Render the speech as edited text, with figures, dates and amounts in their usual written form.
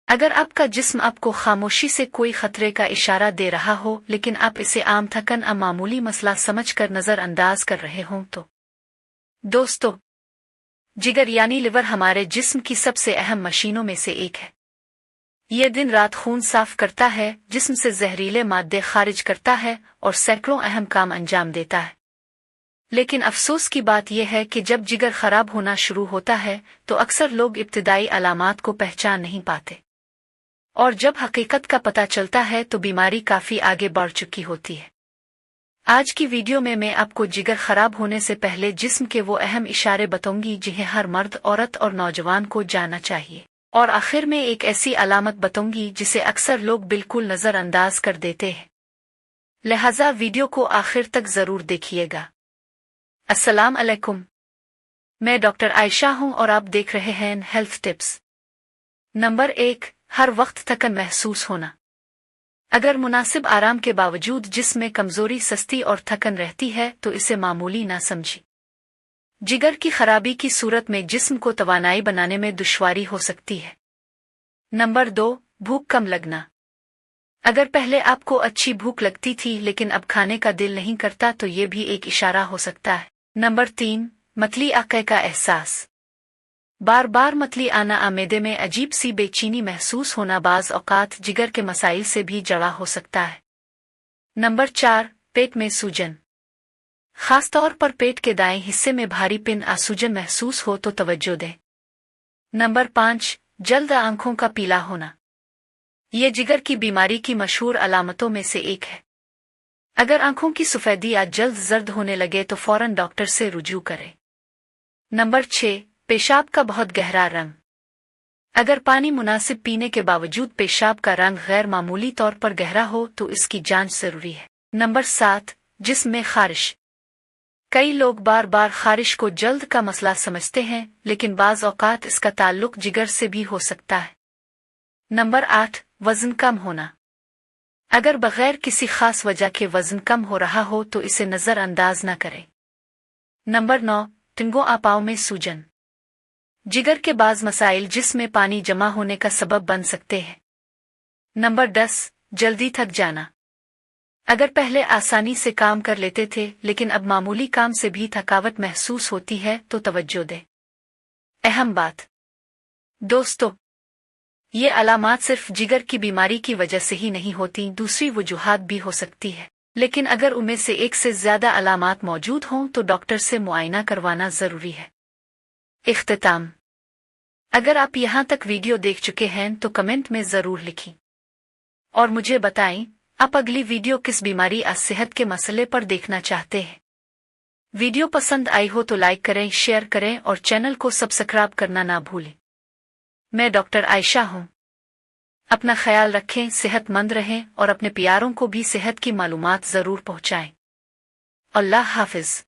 अगर आपका जिस्म आपको खामोशी से कोई खतरे का इशारा दे रहा हो लेकिन आप इसे आम थकन या मामूली मसला समझकर नजरअंदाज कर रहे हों तो दोस्तों, जिगर यानी लिवर हमारे जिस्म की सबसे अहम मशीनों में से एक है। ये दिन रात खून साफ करता है, जिस्म से जहरीले मादे खारिज करता है और सैकड़ों अहम काम अंजाम देता है। लेकिन अफसोस की बात यह है कि जब जिगर खराब होना शुरू होता है तो अक्सर लोग इब्तिदाई अलामात को पहचान नहीं पाते, और जब हकीकत का पता चलता है तो बीमारी काफी आगे बढ़ चुकी होती है। आज की वीडियो में मैं आपको जिगर खराब होने से पहले जिस्म के वो अहम इशारे बताऊंगी जिन्हें हर मर्द, औरत और नौजवान को जानना चाहिए, और आखिर में एक ऐसी अलामत बताऊंगी जिसे अक्सर लोग बिल्कुल नजरअंदाज कर देते हैं। लिहाजा वीडियो को आखिर तक जरूर देखिएगा। अस्सलाम अलैकुम, मैं डॉक्टर आयशा हूं और आप देख रहे हैं हेल्थ टिप्स। नंबर 1, हर वक्त थकन महसूस होना। अगर मुनासिब आराम के बावजूद जिस्म में कमजोरी, सस्ती और थकन रहती है तो इसे मामूली ना समझी। जिगर की खराबी की सूरत में जिस्म को तवानाई बनाने में दुश्वारी हो सकती है। नंबर 2, भूख कम लगना। अगर पहले आपको अच्छी भूख लगती थी लेकिन अब खाने का दिल नहीं करता तो ये भी एक इशारा हो सकता है। नंबर 3, मतली आक़े का एहसास। बार बार मतली आना, आमेदे में अजीब सी बेचैनी महसूस होना बाज़ औक़ात जिगर के मसाइल से भी जड़ा हो सकता है। नंबर 4, पेट में सूजन। खास तौर पर पेट के दाएं हिस्से में भारीपन या सूजन महसूस हो तो तवज्जो दें। नंबर 5, जल्द आंखों का पीला होना। ये जिगर की बीमारी की मशहूर अलामतों में से एक है। अगर आंखों की सफेदी या जल्द जर्द होने लगे तो फौरन डॉक्टर से रुजू करें। नंबर 6, पेशाब का बहुत गहरा रंग। अगर पानी मुनासिब पीने के बावजूद पेशाब का रंग गैर मामूली तौर पर गहरा हो तो इसकी जांच जरूरी है। नंबर 7, जिस्म में खारिश। कई लोग बार बार खारिश को जल्द का मसला समझते हैं, लेकिन बाज़ औक़ात इसका ताल्लुक जिगर से भी हो सकता है। नंबर 8, वज़न कम होना। अगर बगैर किसी खास वजह के वज़न कम हो रहा हो तो इसे नज़रअंदाज न करें। नंबर 9, टिंगों या पाँव में सूजन। जिगर के बाज़ मसाइल जिस्म में पानी जमा होने का सबब बन सकते हैं। नंबर 10, जल्दी थक जाना। अगर पहले आसानी से काम कर लेते थे लेकिन अब मामूली काम से भी थकावट महसूस होती है तो तवज्जो दें। अहम बात दोस्तों, ये अलामात सिर्फ जिगर की बीमारी की वजह से ही नहीं होती, दूसरी वजूहात भी हो सकती है। लेकिन अगर उनमें से एक से ज्यादा अलामात मौजूद हों तो डॉक्टर से मुआयना करवाना जरूरी है। इख्तिताम, अगर आप यहाँ तक वीडियो देख चुके हैं तो कमेंट में जरूर लिखें और मुझे बताएं आप अगली वीडियो किस बीमारी या सेहत के मसले पर देखना चाहते हैं। वीडियो पसंद आई हो तो लाइक करें, शेयर करें और चैनल को सब्सक्राइब करना ना भूलें। मैं डॉक्टर आयशा हूँ। अपना ख्याल रखें, सेहतमंद रहें और अपने प्यारों को भी सेहत की मालूमात जरूर पहुँचाएं। अल्लाह हाफिज।